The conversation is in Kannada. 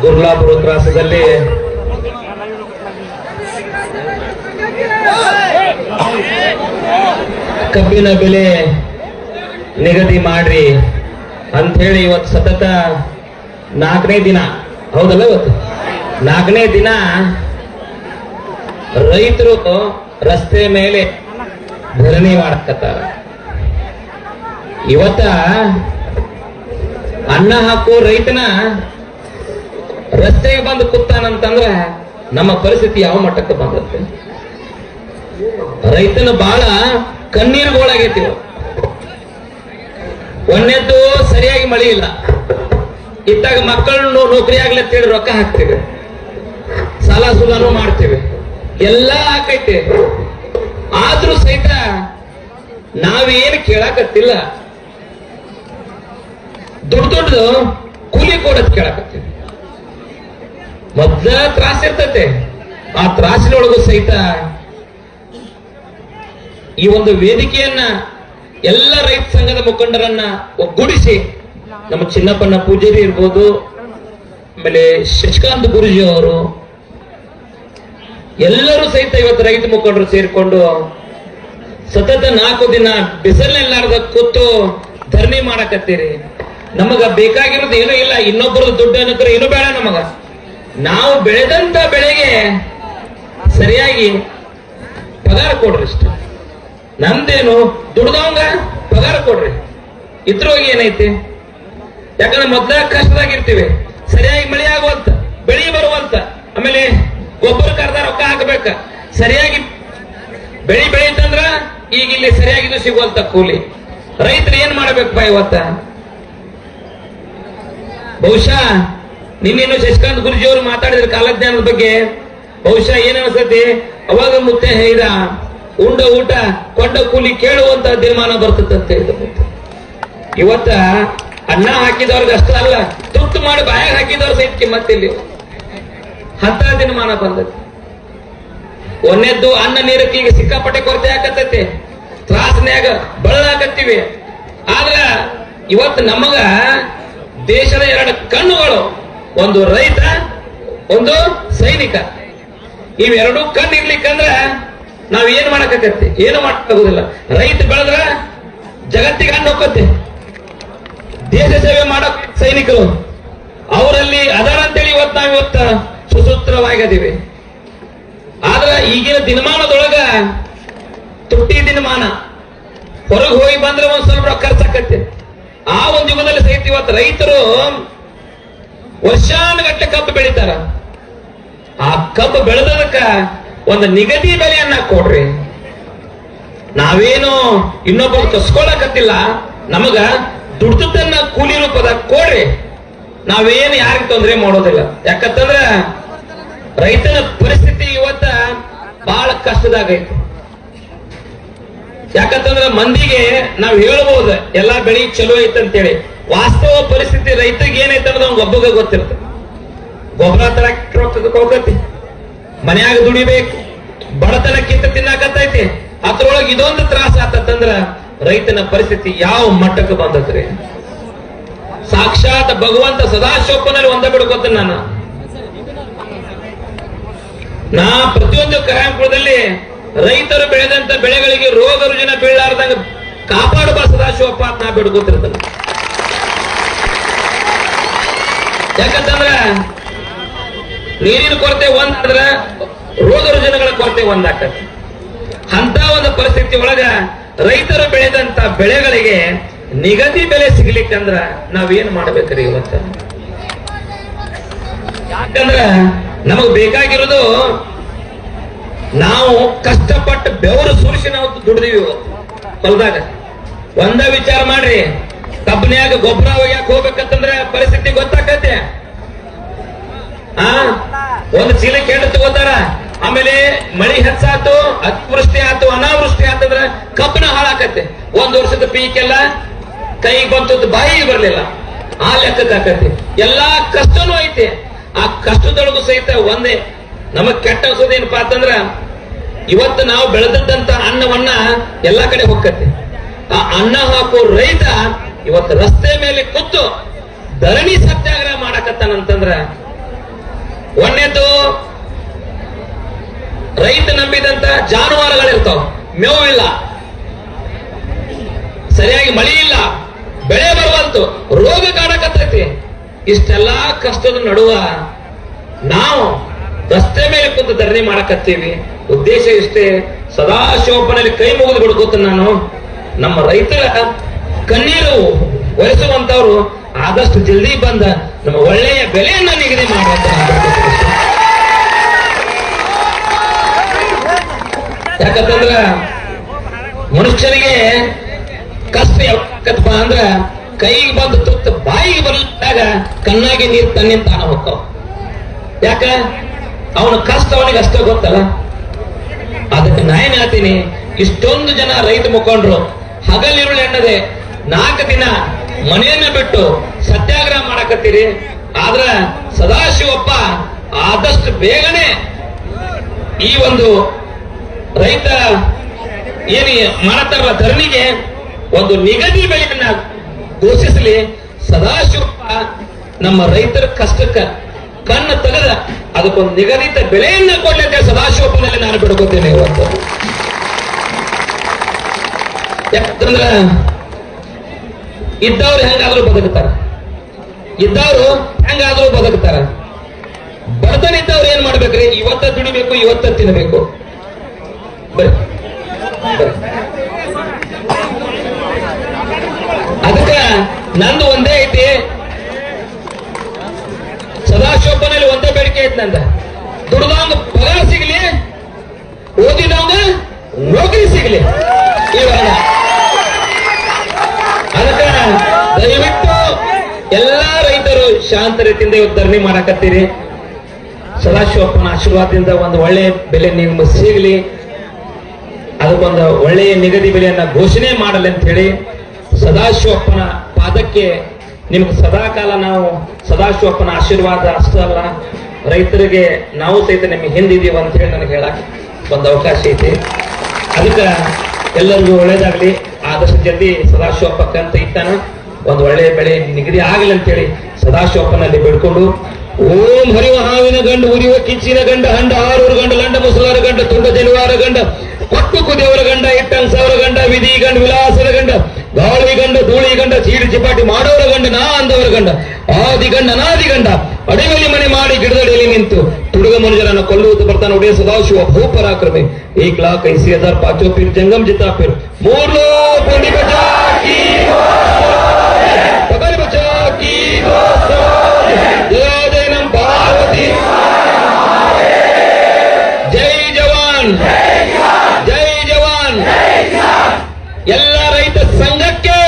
ಗುರ್ಲಾಪುರ ತ್ರಾಸದಲ್ಲಿ ಕಬ್ಬಿನ ಬೆಲೆ ನಿಗದಿ ಮಾಡ್ರಿ ಅಂತ ಹೇಳಿ ಇವತ್ತು ಸತತ 4ನೇ ದಿನ, ಹೌದಲ್ಲ, ಇವತ್ತು 4ನೇ ದಿನ ರೈತರು ರಸ್ತೆ ಮೇಲೆ ಧರಣಿ ಮಾಡಕತ್ತಾರ. ಇವತ್ತ ಅನ್ನ ಹಾಕೋ ರೈತನ ರಸ್ತೆಗೆ ಬಂದು ಕೂತಾನಂತಂದ್ರ ನಮ್ಮ ಪರಿಸ್ಥಿತಿ ಯಾವ ಮಟ್ಟಕ್ಕೆ ಬಂದತ್ತೆ? ರೈತನ ಬಾಳ ಕಣ್ಣೀರುಗಳಾಗೈತಿ. ಒಂದೇದ್ದು ಸರಿಯಾಗಿ ಮಳಿ ಇಲ್ಲ, ಇತ್ತಾಗ ಮಕ್ಕಳು ನೌಕರಿ ಆಗ್ಲಿ ಅಂತ ಹೇಳಿ ರೊಕ್ಕ ಹಾಕ್ತೇವೆ, ಸಾಲ ಸುಧಾನು ಮಾಡ್ತೇವೆ, ಎಲ್ಲ ಹಾಕೈತೆ. ಆದ್ರೂ ಸಹಿತ ನಾವೇನು ಕೇಳಾಕತ್ತಿಲ್ಲ, ದೊಡ್ಡ ಕೂಲಿ ಕೊಡೋದ್ ಕೇಳಾಕತ್ತೀವಿ. ಮೊದ್ಲ ತ್ರಾಸ ಇರ್ತತೆ, ಆ ತ್ರಾಸಿನೊಳಗೂ ಸಹಿತ ಈ ಒಂದು ವೇದಿಕೆಯನ್ನ ಎಲ್ಲ ರೈತ ಸಂಘದ ಮುಖಂಡರನ್ನ ಒಗ್ಗೂಡಿಸಿ, ನಮ್ಮ ಚಿನ್ನಪ್ಪನ ಪೂಜಾರಿ ಇರ್ಬೋದು, ಆಮೇಲೆ ಶಶಿಕಾಂತ್ ಗುರುಜಿ ಅವರು, ಎಲ್ಲರೂ ಸಹಿತ ಇವತ್ತು ರೈತ ಮುಖಂಡರು ಸೇರಿಕೊಂಡು ಸತತ 4 ದಿನ ಬಿಸಿಲಿನಲ್ಲಾರ್ದ ಕೂತು ಧರಣಿ ಮಾಡಕತ್ತೀರಿ. ನಮಗ ಬೇಕಾಗಿರೋದು ಏನೂ ಇಲ್ಲ, ಇನ್ನೊಬ್ಬರದ್ದು ದುಡ್ಡು ಅನ್ನೋದ್ರ ಏನು ಬೇಡ. ನಮಗ ನಾವು ಬೆಳೆದಂತ ಬೆಳೆಗೆ ಸರಿಯಾಗಿ ಪಗಾರ ಕೊಡ್ರಿ ಇಷ್ಟ. ನಮ್ದೇನು ದುಡ್ದವಂಗ ಪಗಾರ ಕೊಡ್ರಿ, ಇದ್ರೋಗಿ ಏನೈತಿ? ಯಾಕಂದ್ರೆ ಮೊದ್ಲ ಕಷ್ಟದಾಗಿರ್ತೀವಿ, ಸರಿಯಾಗಿ ಮಳೆ ಆಗುವಂತ, ಬೆಳಿ ಬರುವಂತ, ಆಮೇಲೆ ಗೊಬ್ಬರ ಕರ್ದ ರೊಕ್ಕ ಹಾಕಬೇಕ, ಸರಿಯಾಗಿ ಬೆಳಿ ಬೆಳೀತಂದ್ರ ಈಗ ಇಲ್ಲಿ ಸರಿಯಾಗಿದ್ದು ಸಿಗುವಂತ ಕೂಲಿ. ರೈತರು ಏನ್ ಮಾಡ್ಬೇಕಪ್ಪ ಇವತ್ತ? ಬಹುಶಃ ನಿನ್ನೇನು ಶಶಿಕಾಂತ್ ಗುರುಜಿ ಅವರು ಮಾತಾಡಿದ್ರೆ ಕಾಲಜ್ಞಾನದ ಬಗ್ಗೆ, ಬಹುಶಃ ಏನ್ ಅನ್ಸತಿ, ಅವಾಗ ಮುತ್ತೆ ಹೇಳಿದ ಉಂಡ ಊಟ ಕೊಂಡ ಕೂಲಿ ಕೇಳುವಂತ ದಿನಮಾನ ಬರ್ತದೆ ಅಂತ ಹೇಳಿದ. ಇವತ್ತ ಅನ್ನ ಹಾಕಿದವ್ರಿಗೆ ಅಷ್ಟ ಅಲ್ಲ, ತುತ್ತು ಮಾಡಿ ಬಾಯಾಗ ಹಾಕಿದವ್ರು ಸಹಿತ ಕಿಮ್ಮತ್ತಿಲ್ಲ. ಅಂತ ದಿನಮಾನ ಬಂದೈತಿ. ಒಂದೇದ್ದು ಅನ್ನ ನೀರಕ್ಕೆ ಈಗ ಸಿಕ್ಕಾಪಟ್ಟೆ ಕೊರತೆ ಆಕತ್ತೈತಿ, ತ್ರಾಸನ್ಯಾಗ ಬಳಲಾಕತ್ತೀವಿ. ಆದ್ರ ಇವತ್ತು ನಮಗ ದೇಶದ 2 ಕಣ್ಣುಗಳು, ಒಂದು ರೈತ, ಒಂದು ಸೈನಿಕ. ಇವೆರಡೂ ಕಣ್ಣು ಇರ್ಲಿಕ್ಕಂದ್ರ ನಾವ್ ಏನ್ ಮಾಡಕತ್ತಿ? ಏನು ಮಾಡಕ್ಕಾಗುದಿಲ್ಲ. ರೈತ ಬೆಳೆದ್ರ ಜಗತ್ತಿಗೆ ಹಣ್ಣು ಹೋಗತ್ತೆ. ದೇಶ ಸೇವೆ ಮಾಡಕ್ ಸೈನಿಕರು ಅವರಲ್ಲಿ ಅದರ ಅಂತೇಳಿ ಇವತ್ತು ಸುಸೂತ್ರವಾಗಿದ್ದೀವಿ. ಆದ್ರ ಈಗಿನ ದಿನಮಾನದೊಳಗ ತುಟ್ಟಿ ದಿನಮಾನ, ಹೊರಗೆ ಹೋಗಿ ಬಂದ್ರೆ ಒಂದ್ ಸ್ವಲ್ಪ ಖರ್ಚಾಕತ್ತೆ. ಆ ಒಂದು ಯುಗದಲ್ಲಿ ಸಹಿತ ಇವತ್ತು ರೈತರು ವರ್ಷಾನುಗಟ್ಟಲೆ ಕಬ್ಬು ಬೆಳಿತಾರ. ಆ ಕಬ್ಬು ಬೆಳೆದದಕ್ಕ ಒಂದು ನಿಗದಿ ಬೆಲೆಯನ್ನ ಕೊಡ್ರಿ. ನಾವೇನು ಇನ್ನೊಬ್ಬರು ಕಸ್ಕೊಳಕತ್ತಿಲ್ಲ, ನಮಗ ದುಡ್ದನ್ನ ಕೂಲಿ ರೂಪದ ಕೊಡ್ರಿ. ನಾವೇನು ಯಾರಿಗೆ ತೊಂದರೆ ಮಾಡೋದಿಲ್ಲ. ಯಾಕಂತಂದ್ರ ರೈತನ ಪರಿಸ್ಥಿತಿ ಇವತ್ತ ಬಹಳ ಕಷ್ಟದಾಗೈತಿ. ಯಾಕಂತಂದ್ರ ಮಂದಿಗೆ ನಾವ್ ಹೇಳ್ಬೋದು ಎಲ್ಲಾ ಬೆಳಿ ಚಲೋ ಐತಂತೇಳಿ, ವಾಸ್ತವ ಪರಿಸ್ಥಿತಿ ರೈತರಿಗೆ ಏನೈತೆ ಅನ್ನೋದು ಅವ್ನ ಒಬ್ಬಗ ಗೊತ್ತಿರುತ್ತೆ. ಗೊಬ್ಬರ ತರಕ್ಕೆ ರೊಕ್ಕ ಹೋಗತಿ, ಮನ್ಯಾಗ ದುಡಿಬೇಕು, ಬಡತನಕ್ಕಿಂತ ತಿನ್ನಾಕತ್ತೈತಿ. ಅದ್ರೊಳಗೆ ಇದೊಂದು ತ್ರಾಸ ಆತಂದ್ರ ರೈತನ ಪರಿಸ್ಥಿತಿ ಯಾವ ಮಟ್ಟಕ್ಕೆ ಬಂದತ್ರಿ? ಸಾಕ್ಷಾತ್ ಭಗವಂತ ಸದಾಶಿವಪ್ಪನಲ್ಲಿ ಒಂದ ಬಿಡ್ಕೋತೀನಿ ನಾ ಪ್ರತಿಯೊಂದು ಕರಾಂಪುರದಲ್ಲಿ ರೈತರು ಬೆಳೆದಂತ ಬೆಳೆಗಳಿಗೆ ರೋಗ ರುಜಿನ ಬೀಳಾರ್ದಂಗ ಕಾಪಾಡುವ ಸದಾಶಿವಪ್ಪ ಅಂತ ನಾ ಬಿಡ್ಕೋತಿರ್ತಾನೆ. ಯಾಕಂತಂದ್ರ ನೀರಿನ ಕೊರತೆ ಒಂದಾದ್ರ ರೋಗ ರುಜಿನಗಳ ಕೊರತೆ ಒಂದಾಗ್ತದೆ. ಅಂತ ಒಂದು ಪರಿಸ್ಥಿತಿ ಒಳಗ ರೈತರು ಬೆಳೆದಂತ ಬೆಳೆಗಳಿಗೆ ನಿಗದಿ ಬೆಲೆ ಸಿಗ್ಲಿಕ್ಕಂದ್ರ ನಾವೇನ್ ಮಾಡ್ಬೇಕ್ರಿ ಇವತ್ತ? ಯಾಕಂದ್ರ ನಮಗ್ ಬೇಕಾಗಿರೋದು ನಾವು ಕಷ್ಟಪಟ್ಟು ಬೆವರು ಸುರಿಸಿ ನಾವು ದುಡ್ದೀವಿ ಹೊಲದಾಗ. ಒಂದ ವಿಚಾರ ಮಾಡ್ರಿ, ಕಬ್ಬನ್ಯಾಗ ಗೊಬ್ಬರ ಒಯ್ಯಾಕ ಹೋಗ್ಬೇಕಂತಂದ್ರ ಪರಿಸ್ಥಿತಿ ಗೊತ್ತಾಕತ್ತೆ. ಒಂದು ಚೀಲ ಕೇಳ ತಗೋತಾರ, ಆಮೇಲೆ ಮಳಿ ಹೆಚ್ಚಾತು, ಅತಿವೃಷ್ಟಿ ಆತು, ಅನಾವೃಷ್ಟಿ ಆತಂದ್ರ ಕಬ್ಬನ ಹಾಳಾಕತ್ತೆ. 1 ವರ್ಷದ ಪೀಕೆಲ್ಲ ಕೈಗೆ ಬಂತದ್ದು ಬಾಯಿಗೆ ಬರ್ಲಿಲ್ಲ. ಆ ಲೆಕ್ಕಕ್ಕಾಕತಿ. ಎಲ್ಲಾ ಕಷ್ಟನೂ ಐತೆ. ಆ ಕಷ್ಟದೊಳಗೂ ಸಹಿತ ಒಂದೇ ನಮಗ್ ಕೆಟ್ಟ ಅನ್ಸೋದೇನಪ್ಪಾ ಅಂತಂದ್ರ ಇವತ್ತು ನಾವು ಬೆಳೆದಂತ ಅನ್ನವನ್ನ ಎಲ್ಲಾ ಕಡೆ ಹೊಕ್ಕತ್ತೆ. ಆ ಅನ್ನ ಹಾಕೋ ರೈತ ಇವತ್ತು ರಸ್ತೆ ಮೇಲೆ ಕೂತು ಧರಣಿ ಸತ್ಯಾಗ್ರಹ ಮಾಡಕತ್ತಾನಂತಂದ್ರ ಒಂದನೇದು ರೈತ ನಂಬಿದಂತ ಜಾನುವಾರುಗಳಿರ್ತಾವ, ಮೇವು ಇಲ್ಲ, ಸರಿಯಾಗಿ ಮಳಿ ಇಲ್ಲ, ಬೆಳೆ ಬರುವಂತು, ರೋಗ ಕಾಣಕತ್ತೈತಿ. ಇಷ್ಟೆಲ್ಲಾ ಕಷ್ಟದ ನಡುವ ನಾವು ರಸ್ತೆ ಮೇಲೆ ಕುಂತು ಧರಣಿ ಮಾಡಕತ್ತೀವಿ. ಉದ್ದೇಶ ಇಷ್ಟೇ, ಸದಾಶಿವಪ್ಪನಲ್ಲಿ ಕೈ ಮುಗಿದು ಬಿಡ್ಕೋತ ನಾನು ನಮ್ಮ ರೈತರ ಕಣ್ಣೀರು ಒರೆಸುವಂತವ್ರು ಆದಷ್ಟು ಜಲ್ದಿ ಬಂದ ನಮ್ಮ ಒಳ್ಳೆಯ ಬೆಲೆಯನ್ನ ನಿಗದಿ ಮಾಡುವಂತ. ಯಾಕಂತಂದ್ರ ಮನುಷ್ಯನಿಗೆ ಕಷ್ಟ ಯಾಕಪ್ಪ ಅಂದ್ರ ಕೈಗೆ ಬಂದು ತುತ್ತ ಬಾಯಿಗೆ ಬರ್ಲಿದ್ದಾಗ ಕಣ್ಣಾಗಿ ನೀರು ತನ್ನಿಂದ ತಾನ ಹೋಗ್ತಾವ. ಯಾಕ ಅವನ ಕಷ್ಟ ಅವನಿಗೆ ಅಷ್ಟೇ ಗೊತ್ತಲ್ಲ. ಅದಕ್ಕೆ ನಾ ಏನ್ ಹೇಳ್ತೀನಿ, ಇಷ್ಟೊಂದು ಜನ ರೈತ ಮುಖಂಡರು ಹಗಲಿರುಳು ಎನ್ನದೆ 4 ದಿನ ಮನೆಯನ್ನ ಬಿಟ್ಟು ಸತ್ಯಾಗ್ರಹ ಮಾಡಕತ್ತೀರಿ. ಆದ್ರ ಸದಾಶಿವಪ್ಪ ಆದಷ್ಟು ಬೇಗನೆ ಈ ಒಂದು ರೈತ ಏನು ಮಾಡತಾರಲ್ಲ ಧರಣಿಗೆ ಒಂದು ನಿಗದಿ ಬೆಲೆಯನ್ನ ಘೋಷಿಸಲಿ. ಸದಾಶಿವಪ್ಪ ನಮ್ಮ ರೈತರ ಕಷ್ಟಕ್ಕ ಕಣ್ಣು ತೆಗೆದ ಅದಕ್ಕೊಂದು ನಿಗದಿತ ಬೆಲೆಯನ್ನ ಕೊಡ್ಲಿಕ್ಕೆ ಸದಾಶಿವಪ್ಪನಲ್ಲಿ ನಾನು ಬಿಡ್ಕೋತೇನೆ ಇವತ್ತು. ಯಾಕಂದ್ರ ಇದ್ದವ್ರು ಹೆಂಗಾದ್ರೂ ಬದುಕ್ತಾರ, ಇದ್ದವ್ರು ಹೆಂಗಾದ್ರೂ ಬದುಕ್ತಾರ. ಬಡತನಿದ್ದವ್ರು ಏನ್ ಮಾಡ್ಬೇಕ್ರಿ? ಇವತ್ತ ದುಡಿಬೇಕು, ಇವತ್ತ ತಿನ್ನಬೇಕು. ಅದಕ್ಕ ನಂದು ಒಂದೇ ಐತಿ, ಸದಾಶಿವಪ್ಪನಲ್ಲಿ ಒಂದೇ ಬೇಡಿಕೆ ಐತಿ ನಂದ. ದುಡ್ದವಂಗ ಪಗಾರ ಸಿಗ್ಲಿ, ಓದಿದವಂಗ ನೌಕರಿ ಸಿಗ್ಲಿ. ಇವಾಗ ಅದಕ್ಕ ದಯವಿಟ್ಟು ಎಲ್ಲಾ ರೈತರು ಶಾಂತ ರೀತಿಯಿಂದ ಇವತ್ತು ಧರಣಿ ಮಾಡಕತ್ತೀರಿ. ಸದಾಶಿವಪ್ಪನ ಆಶೀರ್ವಾದದಿಂದ ಒಂದು ಒಳ್ಳೆಯ ಬೆಲೆ ನಿಮ್ಗೆ ಸಿಗಲಿ, ಅದಕ್ಕೊಂದು ಒಳ್ಳೆಯ ನಿಗದಿ ಬೆಲೆಯನ್ನ ಘೋಷಣೆ ಮಾಡಲಿ ಅಂತ ಹೇಳಿ ಸದಾಶಿವಪ್ಪನ ಪಾದಕ್ಕೆ ನಿಮ್ಗೆ ಸದಾಕಾಲ ನಾವು ಸದಾಶಿವಪ್ಪನ ಆಶೀರ್ವಾದ ಅಷ್ಟೇ ಅಲ್ಲ, ರೈತರಿಗೆ ನಾವು ಸಹಿತ ನಿಮ್ಗೆ ಹಿಂದಿದೀವಿ ಅಂತ ಹೇಳಿ ನನಗೆ ಹೇಳಕ್ ಒಂದು ಅವಕಾಶ ಐತಿ. ಅದಕ್ಕೆ ಎಲ್ಲರಿಗೂ ಒಳ್ಳೇದಾಗ್ಲಿ. ಆದಷ್ಟು ಜಲ್ದಿ ಸದಾಶಿವಪ್ಪಕ್ಕ ಅಂತ ಇತ್ತಾನ ಒಂದು ಒಳ್ಳೆಯ ಬೆಳೆ ನಿಗದಿ ಆಗಲಿ ಅಂತೇಳಿ ಸದಾಶಿವಪ್ಪನಲ್ಲಿ ಬೇಡ್ಕೊಂಡು, ಓಂ ಹರಿವ ಹಾವಿನ ಗಂಡು ಉರಿಯುವ ಕಿಚ್ಚಿನ ಗಂಡ ಹಂಡ ಆರೂರು ಗಂಡ ಲಂಡ ಮುಸಲಾರ ಗಂಡ ತುಂಡ ಜನಿವಾರ ಗಂಡ ಕೊಟ್ಟು ಕುದಿಯವರ ಗಂಡ ಇಟ್ಟಂಗ್ ಸಾವಿರ ಗಂಡ ವಿಧಿ ಗಂಡ ವಿಲಾಸದ ಗಂಡ ಗಾಳಿ ಗಂಡ ಧೂಳಿ ಗಂಡ ಚೀಡಿ ಚಿಪಾಟಿ ಮಾಡೋರ ಗಂಡ ನಾ ಅಂದವರ ಗಂಡ ಆದಿ ಗಂಡ ಅನಾದಿ ಗಂಡ ಅಡಿಮಲಿ ಮನೆ ಮಾಡಿ ಗಿಡದಡಿಯಲ್ಲಿ ನಿಂತು ತುಡುಗ ಮನುಜರನ್ನು ಕೊಲ್ಲುವುದು ಬರ್ತಾನೆ ಒಡೆಯ ಸದಾಶಿವ ಭೂಪರಾಕ್ರಮೆ 1,80,000 ಪಾಚೋ ಪೀರ್ ಜಂಗಮ್ ಜಿತಾ ಪೀರ್ ಮೂರ್ಲೋ ಪುಂಡಿ ಬಚಾ ಕಿ ಪಗಲ್ ಬಚಾ ಕಿ ಜಯ ಜಯ ನಮ್ ಪಾರ್ವತಿ ಜೈ ಜವಾನ್ ಜೈ ಜವಾನ್. ಎಲ್ಲ ರೈತ ಸಂಘಕ್ಕೆ